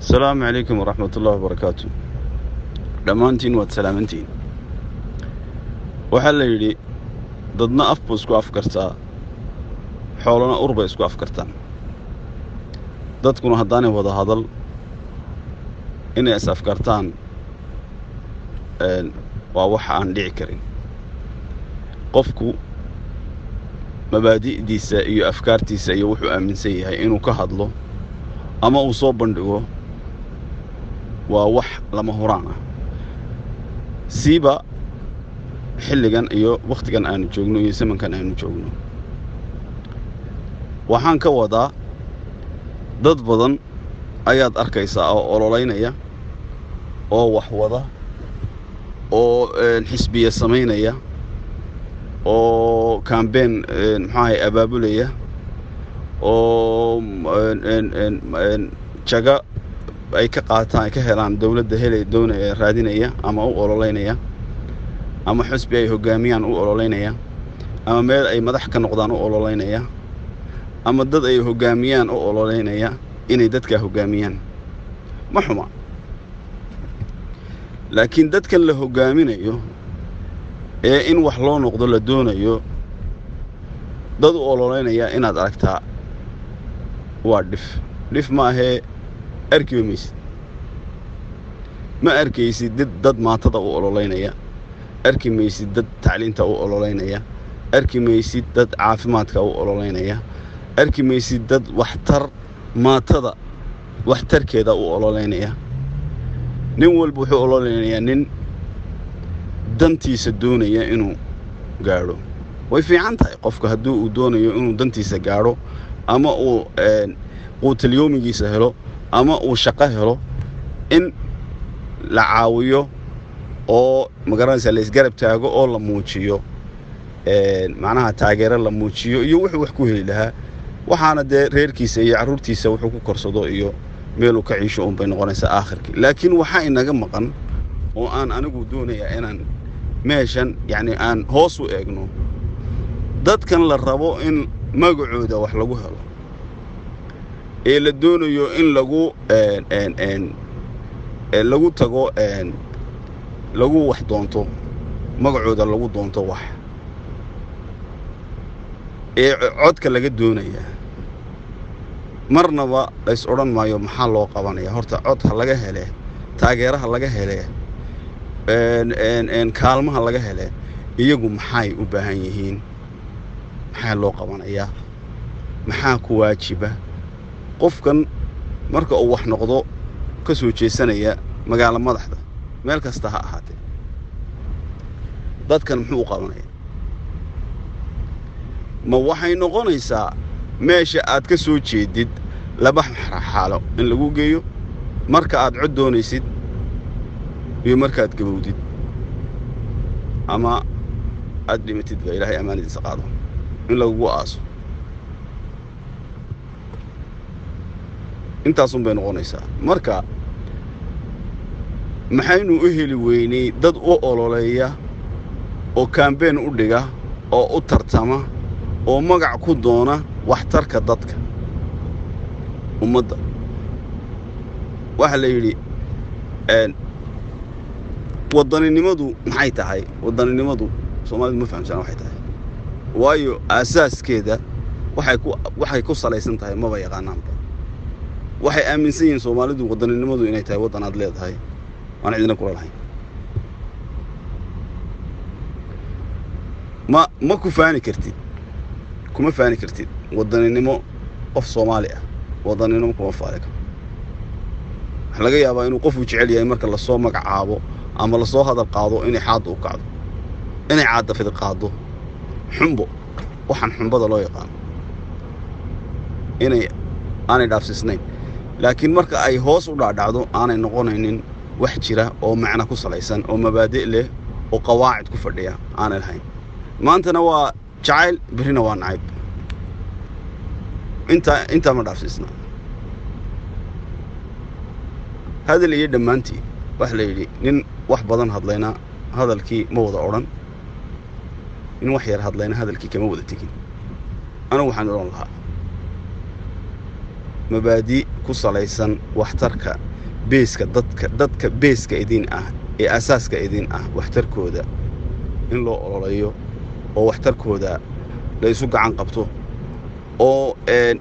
السلام عليكم ورحمة الله وبركاته. دمانتين واتسلامنتين. waxaa la yidhi dadna af buu isku afkartaa xoolana ur bay isku afkartaan dadkuna haddaanay wada hadal inay is afkartaan waa wax aan dhici karin qofku mabaadi'diisa iyo afkaartiisa iyo wuxuu aaminsan yahay inuu ka hadlo ama uu soo bandhigo waa wax lama huraan ah siiba xilligan iyo waqtigan aanu joogno iyo zamankan aanu joogno waxaan ka wadaa dad badan ayaad arkaysaa oo ololeynaya oo wax wada oo xisbiye sameynaya oo campaign maxay abaabulaya oo jaga ay ka qaataan ka helaan dawladda helay doonaya raadinaya ama u ololeynaya ama xisbi ay hogaamiyaan u ololeynaya ama meel ay madax ka noqdaan u ololeynaya ama dad ay hogaamiyaan u ololeynaya inay dadka hogaamiyaan ma xuma laakiin dadkan la hogaaminayo ee in wax loo noqdo la doonayo dad u ololeynaya inaad aragtaa waa dhif ma ahee arkiyomis ma arkaysid dad maatada u ololeynaya arki maysid dad tacliinta u ololeynaya arki maysid dad caafimaadka u ololeynaya arki maysid dad waxtar maatada waxtarkeeda u ololeynaya nin walba wuxuu ololeynayaa nin dantiisa doonaya inuu gaadho way fiican tahay qofka haddii uu doonayo inuu dantiisa gaadho ama uu quutal yoomigiisa helo ama uu shaqo helo in la caawiyo oo magaranaysa la isgarab taago oo la muujiyo macnaha taageero la muujiyo iyo wuxuu wax ku heli lahaa waxaana dee reerkiisa iyo carruurtiisa wuxuu ku korsado iyo meel uu ka ciisho un bay noqonaysaa aakhirkii laakiin waxaa inaga maqan oo aan anigu doonayaa inaan meeshan yacni aan hoos u eegno dadkan la rabo in magacooda wax lagu helo ee la doonayo in lagu tago lagu wax doonto magacooda lagu doonto wax ee codka laga doonaya marnaba lays odhan maayo maxaa loo qabanaya horta cod ha laga hele taageeraha laga hele kaalmaha laga hele iyagu maxay u baahan yihiin maxaa loo qabanayaa maxaa ku waajiba qofkan marka uu wax noqdo ka soo jeesanaya magaalo madaxda meel kasta ha ahaatee dadkan muxuu u qabanaya ma waxay noqonaysaa meesha aad ka soo jeedid laba xaalo in lagu geeyo marka aad cod doonaysid iyo markaad gabowdid ama aad dhimatid ba ilaahay amaanadiisa qaado in lagu aaso intaasun bay noqonaysaa marka maxaynu u heli weynay dad u ololeeya oo campaign u dhiga oo u tartama oo magac ku doona waxtarka dadka ummadda waxa la yidhi wadaninimadu maxay tahay wadaninimadu Soomaalidu ma fahamsan waxay tahay waayo asaaskeeda waxay ku salaysan tahay maba yaqaanaanba waxay aaminsan yihiin Soomaalidu wadaninimadu inay tahay wadan aad leedahay waan idin kula lahayn ma ku faani kartid kuma faani kartid wadaninimo qof Soomaali ah wadaninimo kuma faani karo waxa laga yaabaa inuu qof u jecel yahay marka la soo magacaabo ama la soo hadal qaado inay xaad u kacdo inay caada fid qaado xumbo waxaan xumbada loo yaqaan inay aanay dhaafsisnayn laakiin marka ay hoos u dhaadhacdo aanay noqonaynin wax jira oo macna ku salaysan oo mabaadi' leh oo qawaacid ku fadhiya aanay lahayn maantana waa jacayl birina waa nacayb inta ma dhaafsisna hadal iyo dhammaantii wax la yidhi nin wax badan hadlayna hadalkii ma wada odhan in wax yar hadlayna hadalkii kama wada tegin anigu waxaan odhan lahaa مبادئ كسليسن واحترك beeska dadka beeska idin ah ee asaaska idin ah waxtarkooda in loo ololayo oo waxtarkooda la isu gacan qabto oo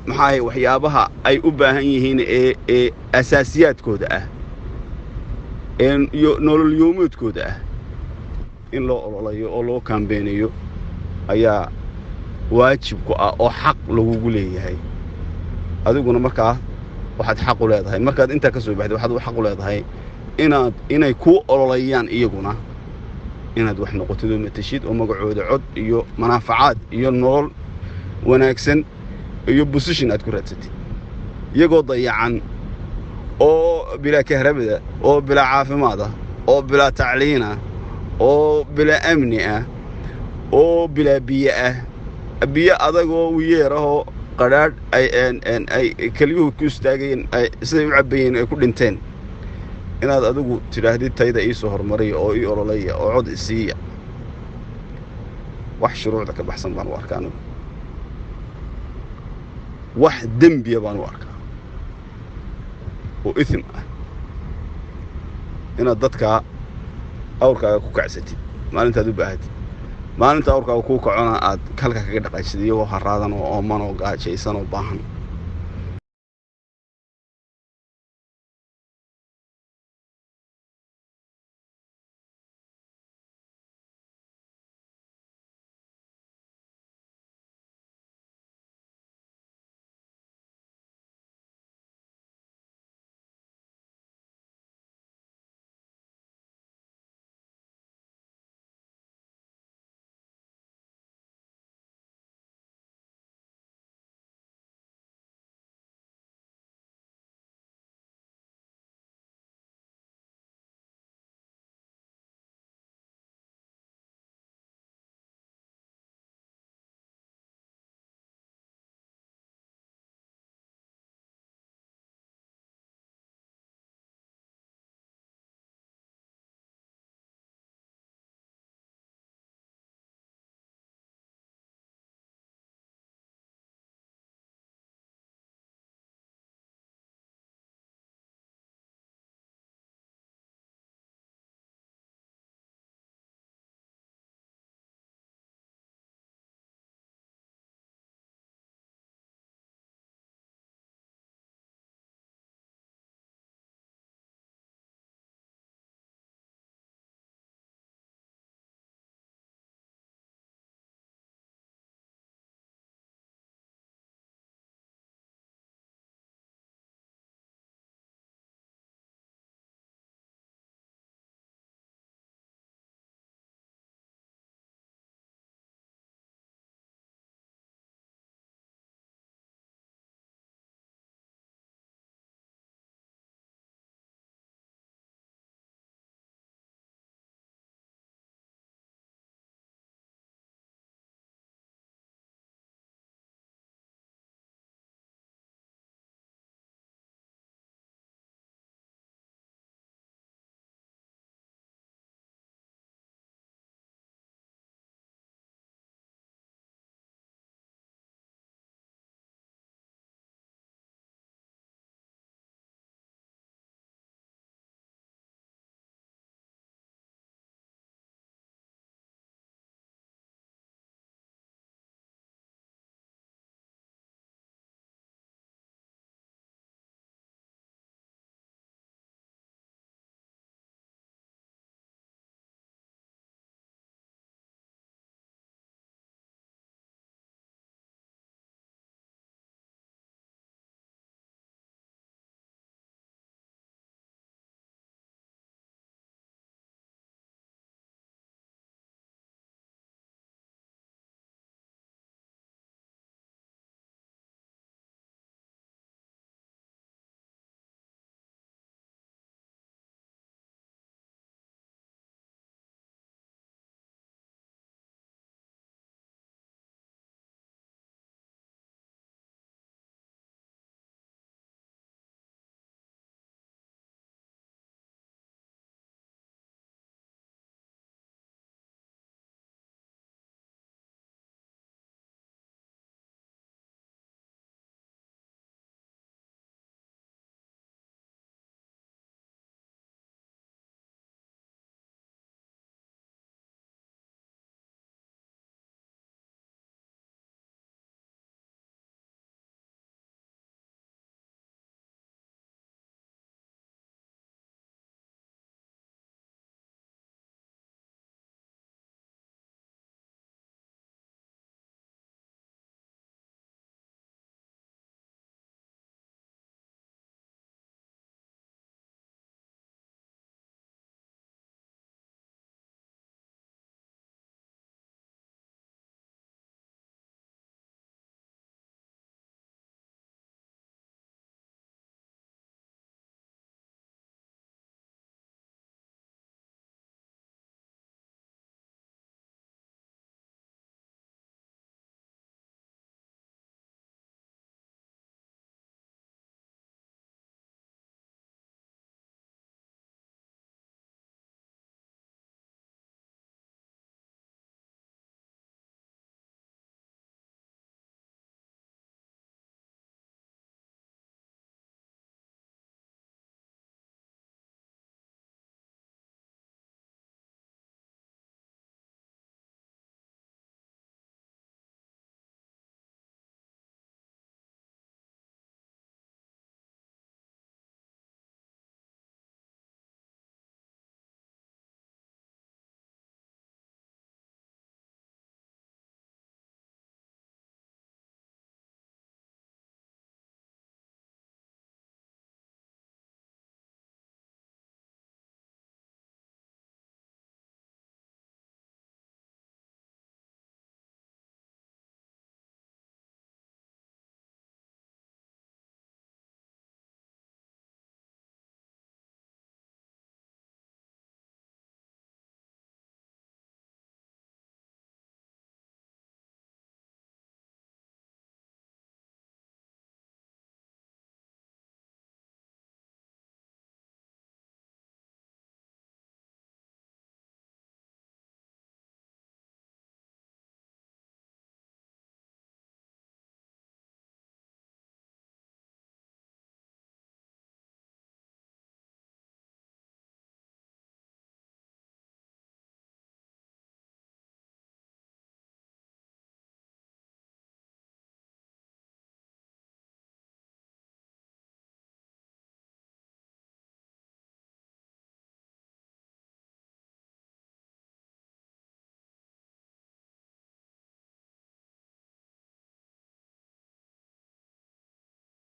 maxay waxyaabaha ay u baahan yihiin ee asaasiyaadkooda ah iyo nolol yoomeedkooda ah in loo ololayo oo loo kaambeenayo ayaa waajib ku ah oo xaq lagugu leeyahay adiguna markaa waxaad xaq u leedahay markaad inta ka soo baxday waxaad xaq u leedahay inay ku ololayaan iyaguna inaad wax noqotid oo matashid oo magacooda cod iyo manaafacaad iyo nolol wanaagsan iyo position aad ku raadsatid iyagoo dayacan oo bilaa kahrabada oo bilaa caafimaad ah oo bilaa tacliin ah oo bilaa amni ah oo bilaa biyo ah biyo adagoo wiyeer ahoo qadhaadh ay keliyuhu ku istaagayeen siday u cabbayeen ay ku dhinteen inaad adigu tidhaahdid tayda ii soo hormariya oo ii ololaya oo cod isiiya wax shuruucda ka baxsan baan u arkaa anigu wax dembiya baan u arkaa oo isim ah inaad dadka awrkaaga ku kacsatid maalintaad u baahatid maalinta awrkaaga kuu kacona aad halka kaga dhaqaysid iyagoo haraadan oo ooman oo gaajaysan oo baahan